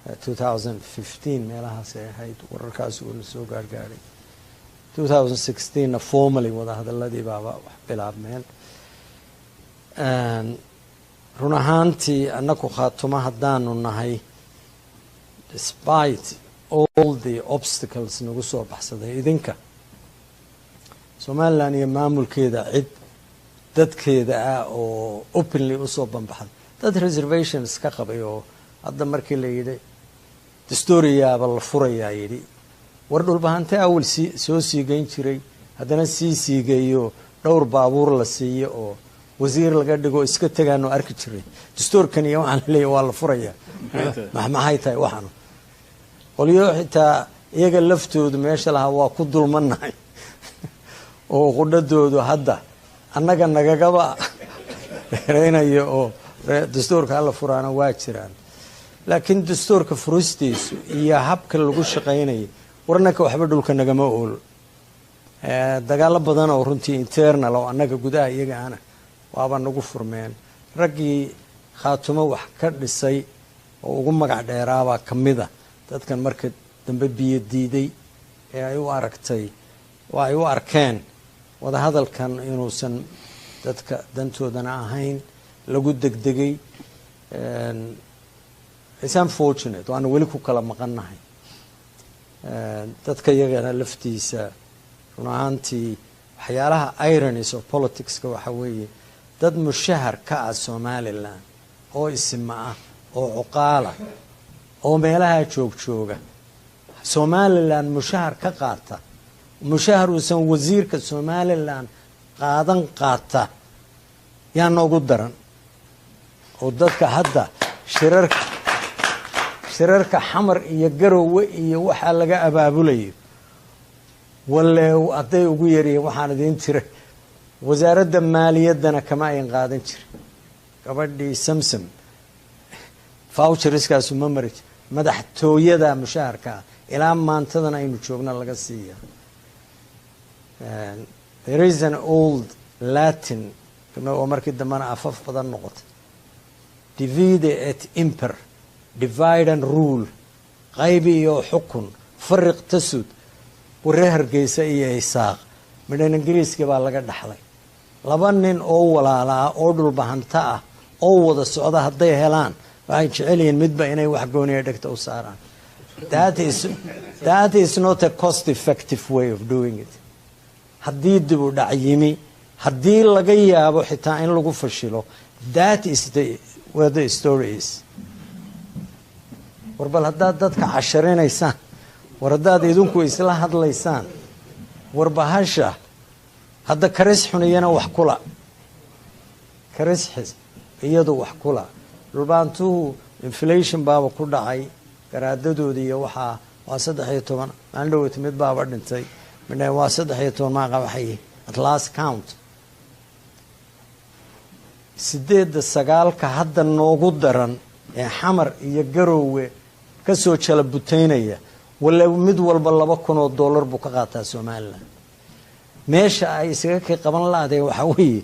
2015 meelahaas ay ahayd wararkaas uuna soo gaargaaray 2016na formally wadahadaladii baaba wax bilaabmeen run ahaantii annaku khaatuma haddaanu nahay despite all the obstacles nagu soo baxsaday idinka Somaliland iyo maamulkeeda cid dadkeeda ah oo openly usoo banbaxday dad reservations ka qabay oo hadda markii la yidhi dastuuriyaaba la furayaa yidhi war dhulbahante awal soo siigayn jiray haddana sii siigayo dhowr baabuur la siiyo oo wasiir laga dhigo iska tagaano arki jiray dastuurkan iyo waxaan leeyahay waa la furayaa maxay tahay waxaan qoliyo xitaa iyaga laftoodu meesha laha waa ku dulmanahay oo qudhadoodu hadda annaga nagagaba reeynayo oo dastuurka la furaana waa jiraan laakiin dastuurka furistiisu iyo habka lagu shaqeynay warnaka waxba dhulka nagama ool dagaal badan oo runtii internal oo annaga gudaha iyaga ana waaba nagu furmeen raggii khaatumo wax ka dhisay oo ugu magac dheeraaba kamida dadkan marka dambe biyo diiday ee ay u aragtay waa ay u arkeen wada hadalkan inuusan dadka dantoodana ahayn lagu degdegay it's unfortunate waana weli ku kala maqannahay dadka iyagana laftiisa run ahaantii waxyaalaha ironies of politicska waxa weeye dad mushahar ka ah Somaliland oo isma ah oo cuqaala oo meelaha jooga Somaliland mushahar ka qaata mushahar uusan wasiirka Somaliland qaadan qaata yaa noogu daran oo dadka hadda shirarka xamar iyo garowe iyo waxa laga abaabulayo waleew aday ugu yariyeen waxaan idin tiray wasaaradda maaliyadana kama ay qaadan jirin gabadhii Samsam voucherskaas uma maray madaxtooyada mushaharka ilaa maantadan aynu joogna laga siiyaa there is an old Latin oo markii dambana afaf badan noqotay divide et imper divide and rule qaybi iyo xukun fariq tasud waree Hargeysa iyo Isaaq midna Ingiriiska baa laga dhaxlay laba nin oo walaala oo dhul bahanta ah oo wada socda haday helaan waxay jeceliin midba inay wax gooniyo dhigta u saaraan that is not a cost effective way of doing it haddii dib u dhac yimi haddii laga yaabo xitaa in lagu fashilo that is where the story is warbal haddaad dadka casharinaysaan war haddaad idinku isla hadlaysaan warbahasha hadda karis xuniyana wax kula karis xis iyadu wax kula dhulbaantu inflation baaba ku dhacay garaadadooda iyo waxa waa 13 aan dhawt mid baaba dhintay midna waa 13 ma qabaxay at last count 8 ka hadda noogu daran ee xamar iyo garowe ka soo jala buteynaya wala mid walba $2,000 buu ka qaataa Soomaaliland meesha ay isaga ka qaban lahayd waxa weeye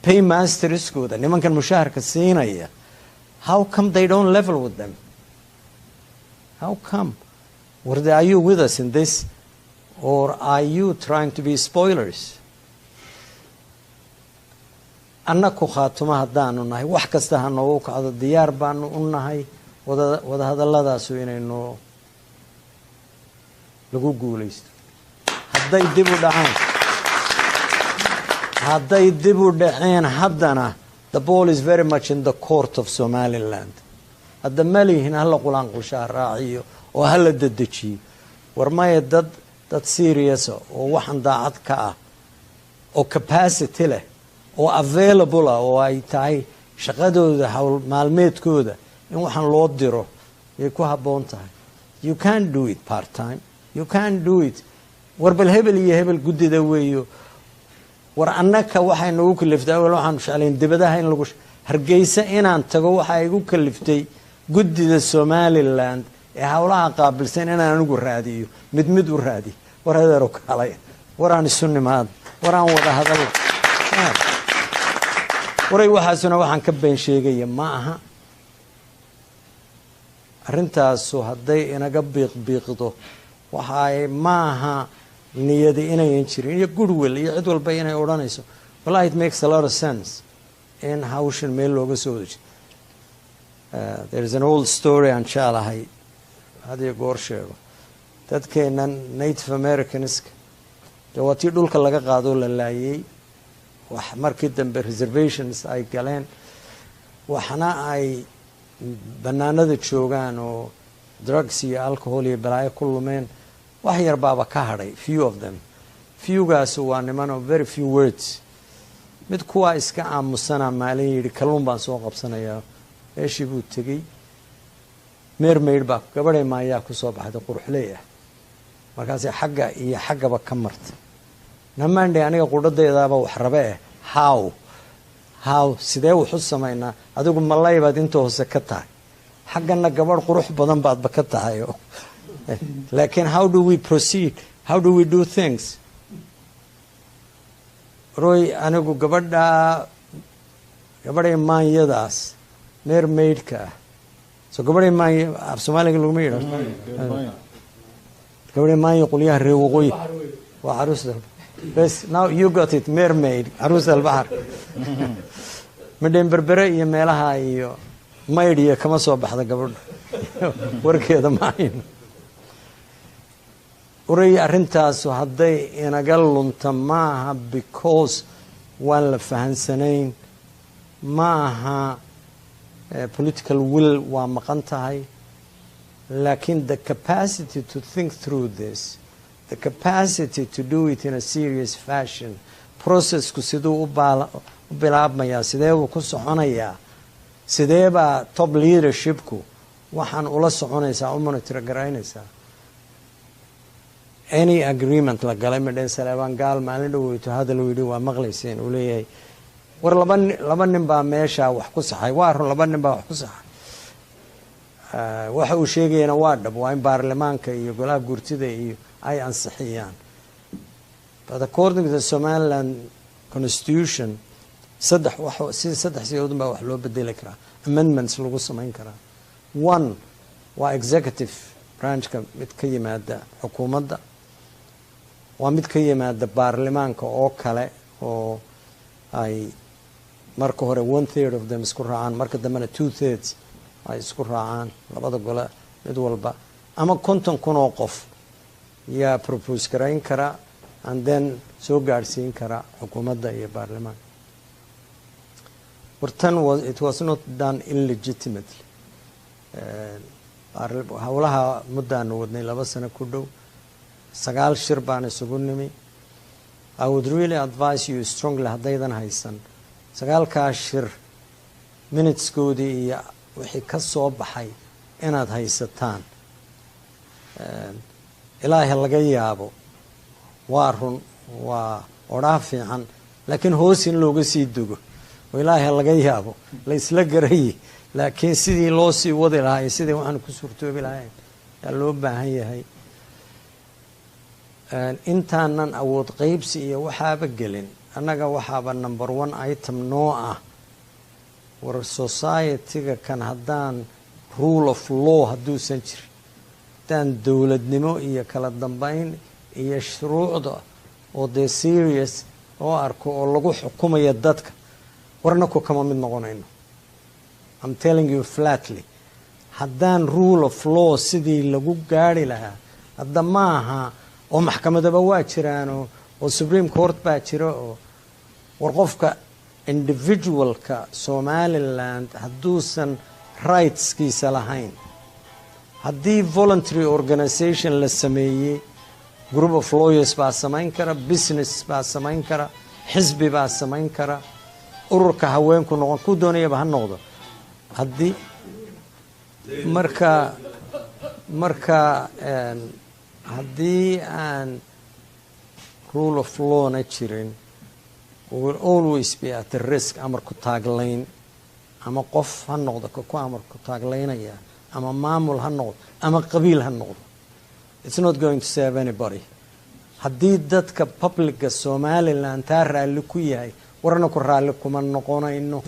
paymasterskooda nimankan mushaharka siinaya how come they don't level with them how come are you with us in this or are you trying to be spoilers annaku khaatuma haddaanu nahay wax kasta ha noogu kacdo diyaar baanu u nahay wada hadalladaas inaynu lagu guuleysto hadday dib u dhaceen haddana the ball is very much in the court of Somaliland hadda malihin hala qulaan qulshaa raaciyo oo hala dedejiyo warmaya dad serious oo waxan daacad ka ah oo capacity leh oo available oo ay tahay shaqadooda hawl maalmeedkooda in waxan loo diro ay ku haboon tahay you can't do it part time you can't do it warbal hebel iyo hebel gudida weeyo war annaka waxay nagu kaliftay waxaan shaqaleen dibadaha in lagu Hargeysa inaan tago waxa ay igu kaliftay gudida Somaliland ee hawlaha qaabilsan inaan ugu raadiyo mid u raadi war hadeero kale waraan sunnimaad waraan wada hadal waray waxaasuna waxaan ka been sheegay ma aha arrintaasu hadday inaga biiqbiiqdo waxay maaha niyadi inayan jirin iyo goodwill iyo cid walba inay odhanayso wallahi it makes a lot of sense in hawshan meel looga soo wada jiro. There is an old story aan jeclahay had iyo goor sheego dadkeenan Native Americanska dawaatii dhulka laga qaado la laayay wax markii dambe reservations ay galeen waxna ay banaanada joogaan oo drugs iyo alcohol iyo balaayo ku lumeen wax yar baaba ka hadhay few of them fewgaas waa niman oo very few words mid kuwa iska aamusana maalin yidhi kalluun baan soo qabsanayaa meeshii buu tegey mermaid baa gabadhay maayaa ku soo baxday quruxley ah markaasay xagga iyo xaggaba ka martay namaandhe aniga qudhadeedaaba wax rabe how sidee wuxu samaynaa adigu malay baad inta hoose ka tahay xaggana gabadh qurux badan baadba ka tahay laakiin how do we proceed how do we do things roy anigu gabadhay maanyadaas mermaidka ah so gabadhay maanya af soomaaliga laguma yidhahdo gabadhay maanya qolyaha reer waqooyi waa caruusta bes now you got it mermaid caruusta albaxar madhen berbere iyo meelaha iyo maydhiya kama soo baxda gabadha warkeeda maayn uray arrintaasu hadday inaga lunta maaha because waan la fahansanayn maaha political will waa maqan tahay laakiin the capacity to think through this the capacity to do it in a serious fashion processku siduu u bilaabmayaa sidee buu ku soconayaa sidee baa top leadershipku waxaan ula soconaysaa u monitor garaynaysaa any agreement la galay madhen Saleebaan Gaal maalin dhaweyto hadal yidhi waa maqlayseen uu leeyahay war laba nin baa meesha wax ku saxay waa run laba nin baa wax ku saxay waxa uu sheegayna waa dhab waa in baarlamaanka iyo golaha guurtida iyo ay ansixiyaan but according to the Somaliland constitution saddex siyadood baa wax loo bedeli karaa amendments lagu samayn karaa one waa executive branchka mid ka yimaada xukuumadda waa mid ka yimaada baarlamaanka oo kale oo ay marka hore 1/3 of them isku raacaan marka dambena 2/3 ay isku raacaan labada gole mid walba ama 50,000 oo qof yaa propose garayn kara and then soo gaarsiin kara xukuumadda iyo baarlamaanka it was not done illegitimately howlaha muddaanu wadnay 2 sano ku dhow 9 shir baan isugu nimi I would really advise you strongly haddaydan haysan 9 shir minuteskoodii iyo wixii ka soo baxay inaad haysataan ilaahay laga yaabo waa run waa odhaa fiican laakiin hoos in looga sii dugo oo ilaahay laga yaabo la isla garayi laakiin sidii loo sii wadi lahaa iyo sidii waxaan ku suurtoobi lahayn yaa loo baahan yahay intaanan awood qaybsi iyo waxaaba gelin annaga waxaaba number 1 item noo ah war society-ga kan haddaan rule of law hadduusan jirin haddaan dowladnimo iyo kala dambeyn iyo shuruucda oo dee serious oo arko oo lagu xukumayo dadka warna ku kama mid noqonayno I'm telling you flatly haddaan rule of law sidii lagu gaari lahaa hadda maaha oo maxkamadaba waa jiraan oo Supreme Court baa jira oo war qofka individualka Somaliland hadduusan rightskiisa lahayn haddii voluntary organization la sameeyey group of lawyers baa samayn kara business baa samayn kara xisbi baa samayn kara ururka haweenku noqon ku doonayaba ha noqdo haddii marka haddii aan rule of law na jirin we will always be at the risk amarku taaglayn ama qof ha noqdo ku amarku taaglaynaya ama maamul ha noqdo ama qabiil ha noqdo it's not going to save anybody haddii dadka publica Somaliland taa raalli ku yahay warna ku raalli kuma noqonayno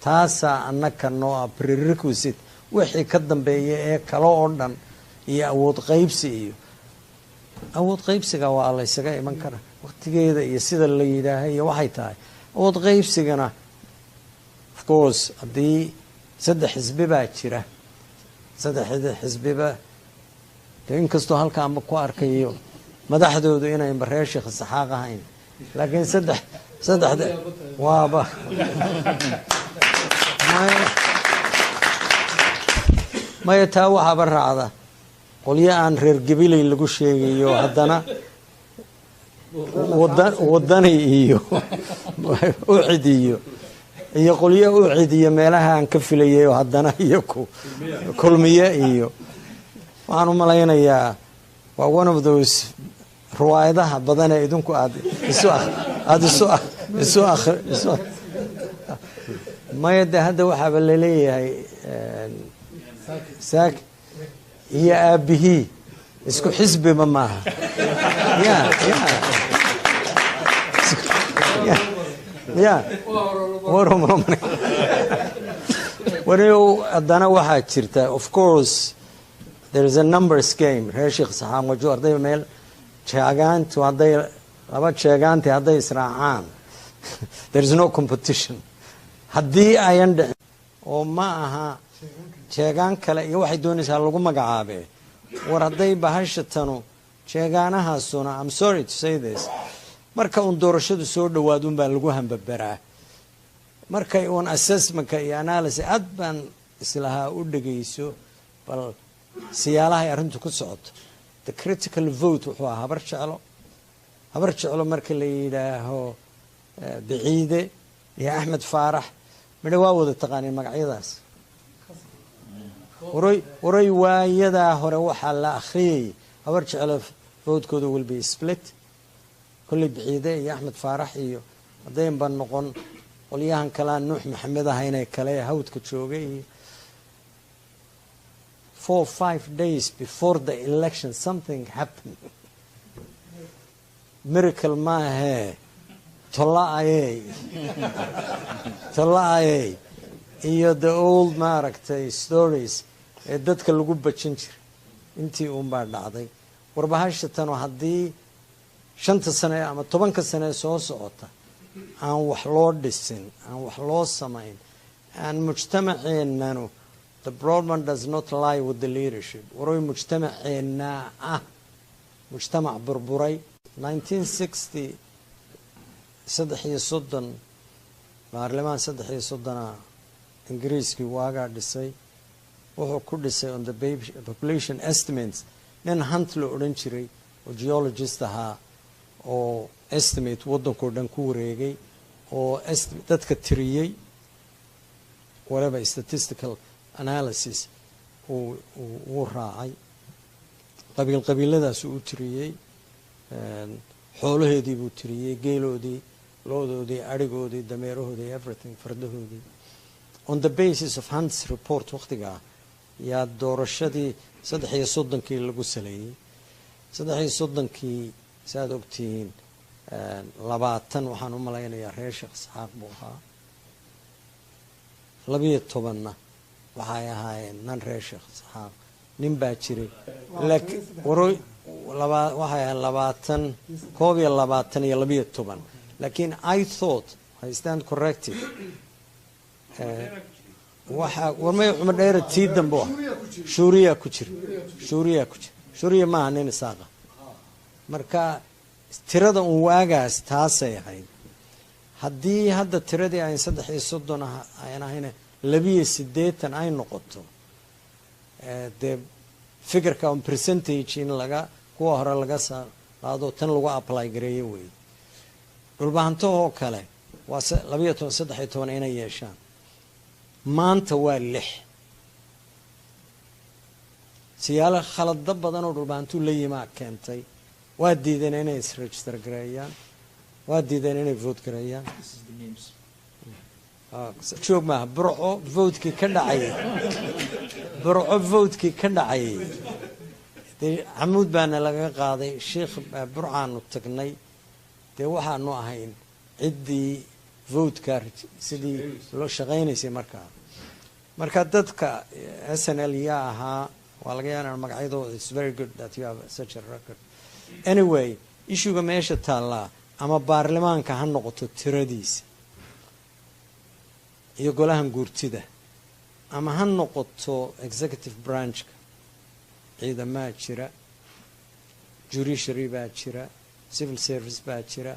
taasaa annaka noo prerequisite wixii ka dambeeya ee kale oo dhan iyo awood qaybsi iyo awood qaybsiga waa la ysaga iman kara waqtigeeda iyo sida la yidhaahay iyo waxay tahay awood qaybsigana of course haddii 3 xisbi baa jira 3 xisbiba inkastoo halka ama ku arkayo madaxdoodu inay reer Sheekh Isxaaq ahayn laakiin saddexda waaba maya taa waxaaba raacda qolyo aan reer gabilay lagu sheegayo haddana wadani iyo ucid iyo qolyo ucid iyo meelaha aan ka filayay oo haddana iyo kulmiye iyo waxaan u malaynayaa waa one of those riwaayadaha badan ee idinku aad isu maya de hadda waxaaba laleeyahay saak iyo aabihii isku xisbiba maaha wariyow haddana waxaa jirta of course there is a numbers game reer Sheekh Isxaaq wajo arday meel jeegaantu hadday laba jeegaanti hadday israacaan there is no competition haddii ayan dhicin oo ma aha jeegaan kale iyo waxay doonaysaa lagu magacaabe war hadday bahashatanu jeegaanahaasuna I'm sorry to say this marka uun doorashadu soo dhawaad un baa lagu hambabaraa markay uun assessmentka iyo analysis aad baan islahaa u dhagayso bal siyaalahay arrintu ku socoto the critical vote wuxuu ahaa habar jeclo marka la yidhaaho Biciide iyo Axmed Faarax midna waa wada taqaaneen magacyadaas waray waayadaa hore waxaa la akhriyay habar jeclo votekooda will be split kulli Biciide iyo Axmed Faarax iyo haddayn baan noqon qolyahan kale Nuux Maxamed ah inay kale hawdka joogay 4 or 5 days before the election something happened miracle maahe tolaayay iyo the old maaragtay stories ee dadka lagu bajin jiray intii uun baa dhacday warbahashatan haddii 5 sano ama 10 sano soo socota aan wax loo dhisin aan wax loo samayn aan mujtamaceennanu the problem does not lie with the leadership waray mujtamaceena mujtamac burburay 1960 33 baarlamaan 33 ingiriiskii waagaa dhisay wuxuu ku dhisay on the population estimates nin hunt la odhan jiray oo geologist ahaa oo estimate waddankoo dhan ku wareegay oo dadka tiriyey whatever statistical analysis uu raacay qabiiladaas uu tiriyey xoolaheedii buu tiriyey geeloodii loodoodii arigoodii dameerahoodii everything fardahoodii on the basis of Hunt's report waqtigaa yaa doorashadii 33kii lagu saleeyey 33kii saad ogtihiin 20 waxaan u malaynayaa reer Sheekh Isxaaq buu ahaa 12na waxay ahaayeen nan reer Sheekh Isxaaq nin baa jiray laakiin waroy waxay ahaayeen 20 iyo 12 laakiin I thought I stand corrected waxa warmay Cumar Dheere tii dambe Shuuriya ku jira ma ahayn isaaqa marka tirada uu waagaas taasay ahayd haddii hadda tiradii ay 33 ay ahayn 82 ay noqoto the figure on percentage in laga kuwa hore laga saado tan lagu apply gareeyo way dhulbaantoo kale waa 12 inay yeeshaan maanta waa 6 siyaalo khalad badan oo dhulbaantu la yimaad keentay waa diideen inay register gareeyaan waa diideen inay vote gareeyaan joog ma burco vote-kii ka dhacay xamuud baana laga qaaday sheekh burcaanu tagnay dee waxaanu ahayn ciddii vote-ka sidii loo shaqaynaysay markaa marka dadka SNL yaa ahaa waa laga yaabaa magacyadooda. It's very good that you have such a record. Anyway, issuega meesha taallaa ama baarlamaanka ha noqoto tiradiisa iyo golahan guurtida, ama ha noqoto executive branchka, ciidamaa jira, judiciary baa jira, civil service baa jira,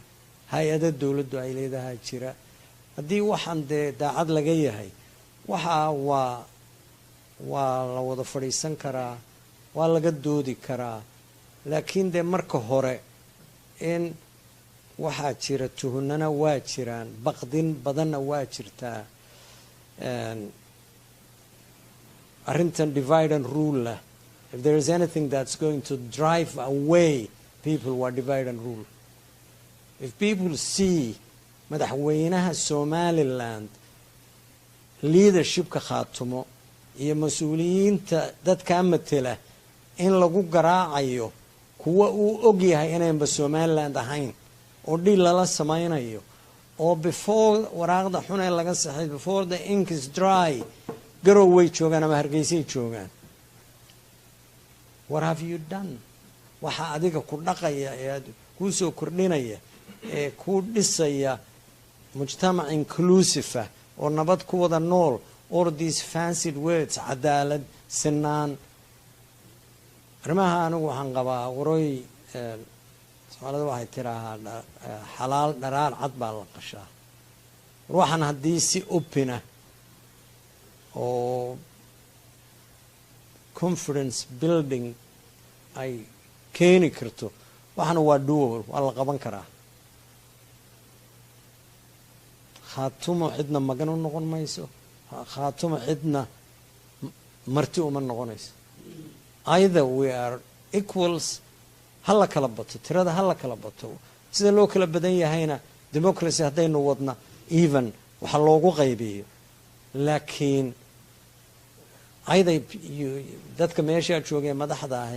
hay-ada dowladdu ay leedahay jira. haddii waxaan dee daacad laga yahay waxaa waa la wada fadhiisan karaa, waa laga doodi karaa, laakiin dee marka hore in waxaa jira tuhunana waa jiraan, baqdin badanna waa jirtaa. arrintan divide and rule lah, if there is anything that's going to drive away people waa divide and rule. If people see madaxweynaha Somaliland leadershipka khaatumo iyo mas-uuliyiinta dadka matela in lagu garaacayo kuwa uu og yahay inaanba Somaliland ahayn oo dhil lala samaynayo, oo before waraaqda xun ee laga saxay, before the ink is dry, garow way joogaan ama Hargeysay joogaan. What have you done? waxa adiga ku dhaqaya ee ku soo kordhinaya ee ku dhisaya mujtamac inclusive oo nabad ku wada nool, or these fancied words cadaalad, sinaan. arrimaha anigu waxaan qabaa waroy Soomaalida waxay tiraahdaa xalaal dharaar cad baa la qashaa. ruuxan haddii si opina oo confidence building ay keeni karto, waxana waa doable, waa la qaban karaa. khaatumo cidna magan u noqon mayso, khaatumo cidna marti uma noqonayso. Either we are equals, hala kala bato tirada, hala kala bato sida loo kala badan yahayna democracy haddaynu wadna even waxa loogu qaybiyo. laakiin ayday dadka meesha joogay madaxda ah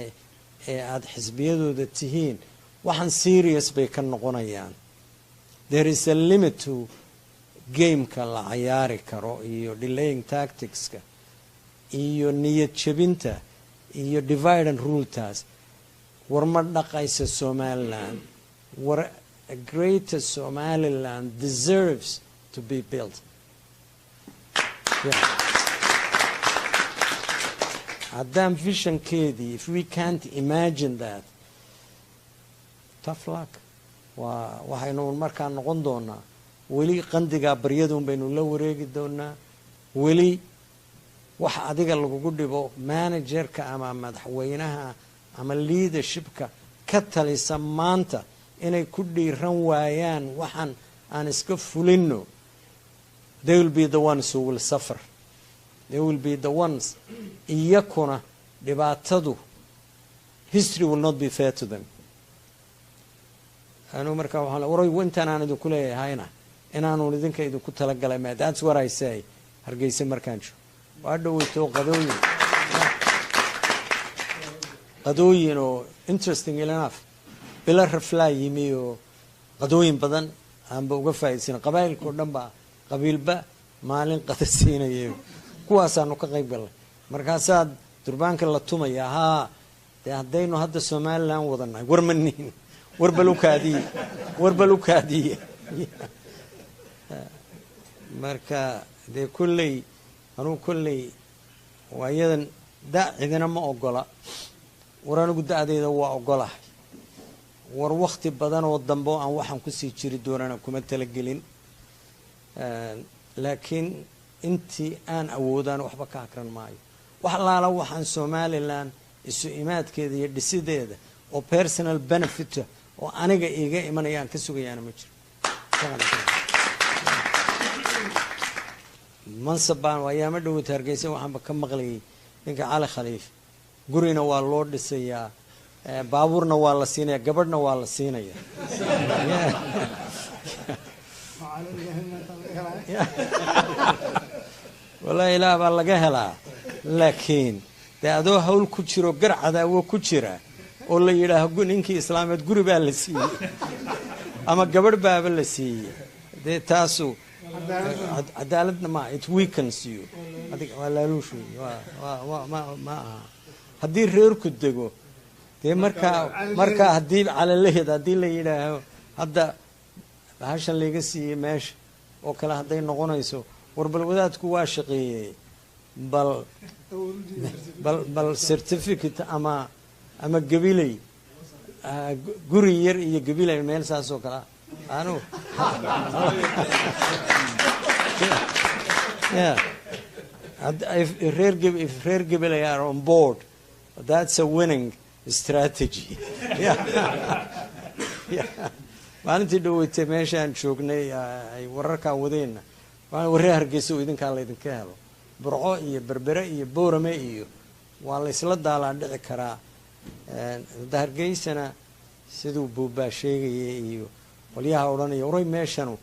ee aad xisbiyadooda tihiin waxaan serious bay ka noqonayaan. There is a limit to gameka la ciyaari karo iyo delaying tacticska iyo niyad jabinta iyo divide and rule taas. war ma dhaqaysa Somaliland. war a greater Somaliland deserves to be built. haddaan visionkeedii, if we can't imagine that, tough luck. waxaynu markaa noqon doonaa weli qandigaa baryaduun baynu la wareegi doonaa. weli wax adiga lagugu dhibo managerka ama madaxweynaha ama leadershipka ka talisa maanta inay ku dhiiran waayaan waxaan aan iska fulino. They will be the ones who will suffer. They will be the ones. iyakuna dhibaatadu, history will not be fair to them. anu markaa waxaan waray intaan aan idinku leeyahayna inaanu idinka idinku talagalay. That's what I say. Hargeysa markaan joogo waa dhaweyto qadooyin oo interesting enough bila raflaa yimi oo qadooyin badan aanba uga faa'iideysan. qabaa'ilkoo dhan baa qabiilba maalin qada siinayay, kuwaasaanu ka qayb galnay. markaasaad durbaanka la tumaya, haa dee haddaynu hadda Somaliland wadanahay war maniin, warbalukaadiye marka dee kolley anugu kolley waayadan da cidina ma ogola. war anigu da'dayda waa ogolahay. war wakti badan oo dambe aan waxaan kusii jiri doonana kuma talagelin. laakiin intii aan awoodaan waxba ka akran maayo. wax laala waxaan Somaliland isu imaadkeeda iyo dhisideeda oo personal benefit oo aniga iiga imanayaan ka sugayaana ma jiro. mansabaan ayaama dhowta Hargeysa waxaanba ka maqlayay ninka Cali Khaliif, gurina waa loo dhisayaa, baabuurna waa la siinayaa, gabadhna waa la siinayaa. wallaahi ilaa baa laga helaa. laakiin dee adoo hawl ku jiro gar cadaawo ku jira oo la yidhaaho ninkii islaameed guri baa la siiyey ama gabadh baaba la siiyey, dee taasu cadaaladna ma, it weakens you. adiga waa laaluush wey ma aha haddii reerku dego dee markaa haddii calalaheed haddii la yidhaaho hadda bahashan layga siiyey meesha oo kale hadday noqonayso warbal wadaadku waa shaqeeyey bal certificate ama gabiley guri yar iyo gabiley meel saas oo kale anu if reer gabiley are on board, that's a winning strategy. maalintii dhaweytay meeshaan joognay ay wararkaa wadeenna warre hargeysa oo idinkaa laydinka helo burco iyo berbere iyo boorame iyo waa laysla daalaa dhici karaa hargeysana siduu buubaa sheegaya iyo qolyaha odhanaya waray meeshanu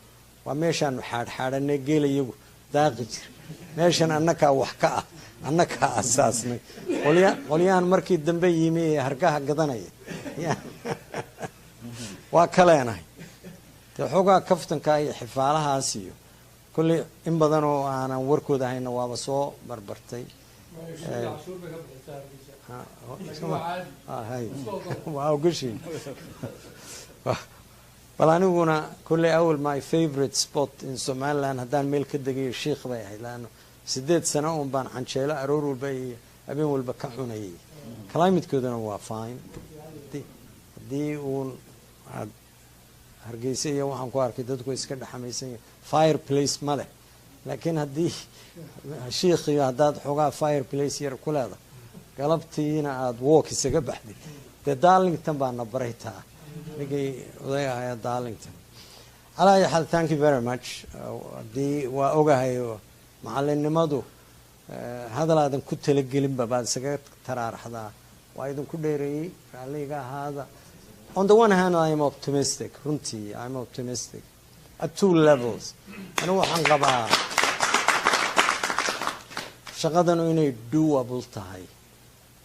waa meeshaanu xaadxaadhanay geelayagu daaqi jir meeshan annakaa wax ka ah annakaa asaasnay qolyahan markii dambe yimi ee hargaha gadanaya waa kaleenahay dee xoogaa kaftanka iyo xifaalahaas iyo kolley in badan oo aanan warkooda hayna waaba soo barbartay waa ogashiin bal aniguna kolley awal my favorite spot in somaliland haddaan meel ka degayo shiikh bay ahayd laano 8 sano un baan canjeelo aroor walba iyo habeen walba ka cunayay climatekoodana waa fine haddii uun aad hargeysa iyo waxaan ku arkay dadku iska dhexamaysan yahay fireplace ma leh laakiin haddii shiikhiyo haddaad xoogaa fireplace yar ku leedahay galabtiina aada walk isaga baxday dee darlington baana baray taa ninkii oday ahaya darlington calaa ayi xaal thank you very much haddii waa ogahay macalinimadu hadal aadan ku talagelinba baad isaga taraaraxdaa waa idinku dheereeyey raalliga ahaada on the one hand I am optimistic runtii I am optimistic at 2 levels anigu waxaan qabaa shaqadanu inay doable tahay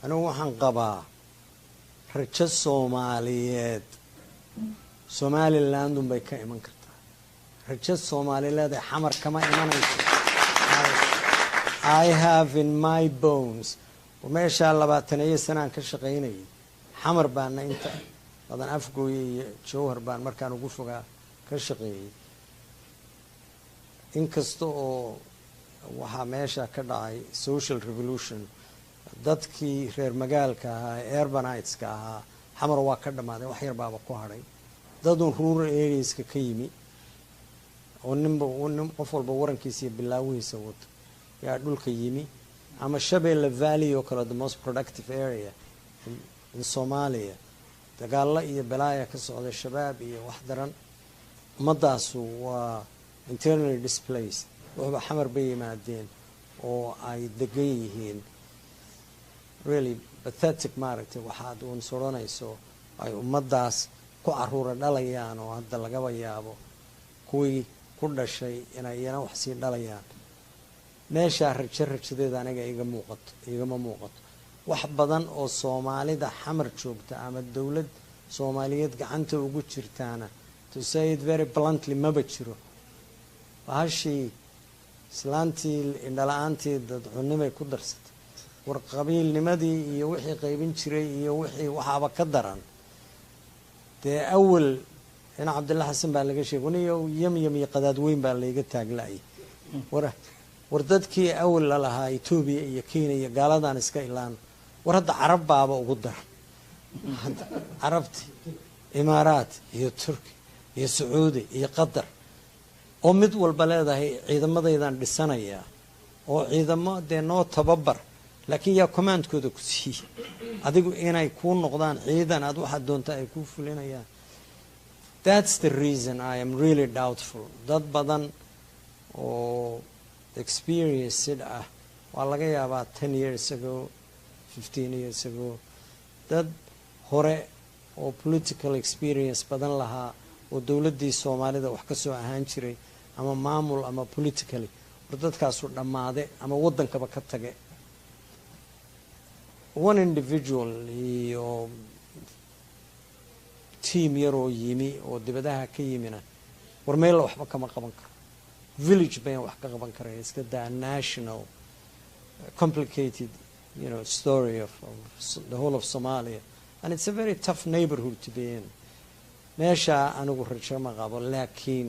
anigu waxaan qabaa rajo soomaaliyeed somaliland unbay ka iman kartaa rajo soomaaliyeed ee xamar kama imanayso I have in my bones meeshaa 20 sanaan ka shaqaynayay xamar baana inta badan afgooye iyo jowhar baan markaan ugu fogaa ka shaqeeyey inkasta oo waxaa meesha ka dhacay social revolution dadkii reer magaalka ahaa ee urbanites-ka ahaa xamar waa ka dhammaaday wax yar baaba ku hadhay dadun rural areaska ka yimi oo nin qof walba warankiisa iyo bilaawihiisa wato yaa dhulka yimi ama Shabeelle Valley oo kale the most productive area in Somalia dagaalo iyo balaaya ka socda shabaab iyo wax daran umadaasu waa internally displaced waxba xamar bay yimaadeen oo ay degan yihiin really pathetic maaragtay waxaad uun soronayso ay ummadaas ku caruura dhalayaan oo hadda lagaba yaabo kuwii ku dhashay inay iyana wax sii dhalayaan meesha rajadeeda aniga igama muuqato wax badan oo Soomaalida xamar joogta ama dawlad Soomaaliyeed gacanta ugu jirtaana to say it very bluntly maba jiro bahashii islaantii indhala'aantii dad cunimay ku darsatay war qabiilnimadii iyo wixii qaybin jiray iyo wixii waxaaba ka daran dee awal in Cabdulla Xasan baa laga sheegay waniyo yam iyo qadaad weyn baa layga taaglaayay war dadkii awal la lahaa Ethiopia iyo Kenya iyo gaaladan iska ilaan war hadda Carab baaba ugu daran Carabti Imaaraat iyo Turki iyo Sacuudi iyo Qatar oo mid walba leedahay ciidamadaydan dhisanaya oo ciidamo dee noo tababar laakiin yaa commandkooda ku siiyay adigu inay ku noqdaan ciidan aad waxa doonta ay ku fulinayaan that's the reason I am really doubtful dad badan oo experienced waa laga yaabaa 10 years ago 15 years ago dad hore oo political experience badan lahaa oo dawladii Soomaalida wax ka soo ahaan jiray ama maamul ama politically war dadkaasu dhammaade ama wadankaba ka tage one individual iyo team yar oo yimi oo dibadaha ka yimina war meel waxba kama qaban karo village bay wax ka qaban kareen iska daa national complicated, story of the whole of Somalia, and it's a very tough neighborhood to be in. meesha anigu rajo ma qabo, laakiin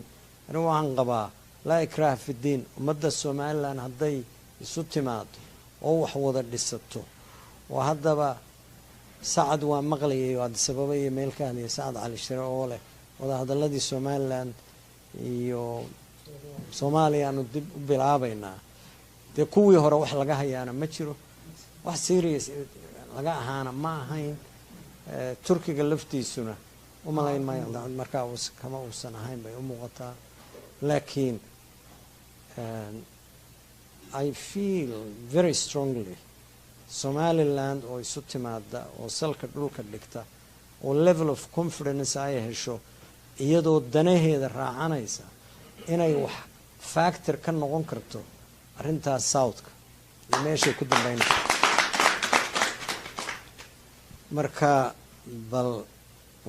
anigu waxaan qabaa laa ikraaha fi diin. ummadda Somaliland hadday isu timaado oo wax wada dhisato, oo haddaba Sacad waa maqlayay oo Addis Ababa iyo meel ka hadlaya Sacad Cali Shire oo leh wada hadalladii Somaliland iyo Soomaaliya aanu dib u bilaabaynaa. dee kuwii hore wax laga hayaana ma jiro, wax serious laga ahaana ma ahayn. Turkiga laftiisuna umalayn maayo markaa kama uusan ahayn bay u muuqataa. laakiin I feel very strongly Somaliland oo isu timaada oo salka dhulka dhigta oo level of confidence ay hesho iyadoo danaheeda raacanaysa inay wax factor ka noqon karto arrintaas Southka iyo meeshay ku dambeynayso. marka bal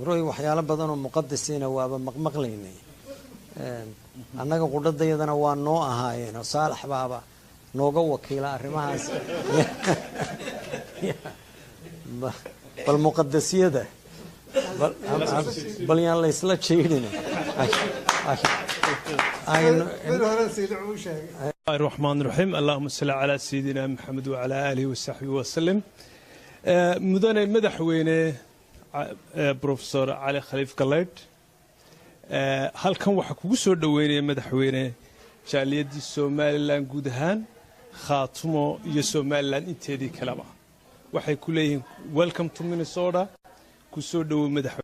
roy waxyaalo badan oo muqaddisiina waaba maqmaqlaynay. annaga qudhadayadana waa noo ahaayeen oo Saalax baaba nooga wakiila arrimahaas. bal muqaddasiyada bal yaan la isla jeedin. الرحمن الرحيم اللهم صل على سيدنا محمد وعلى آله وصحبه وسلم. مدن مدحوينه بروفيسور علي خليف قليد halkan waxa kugu soo dhaweynaya madaxweyne jaaliyadii Somaliland guud ahaan Khaatumo iyo Somaliland inteedii kalaba waxay ku leeyihiin welcome to Minnesota ku soo dhawo madaxweyne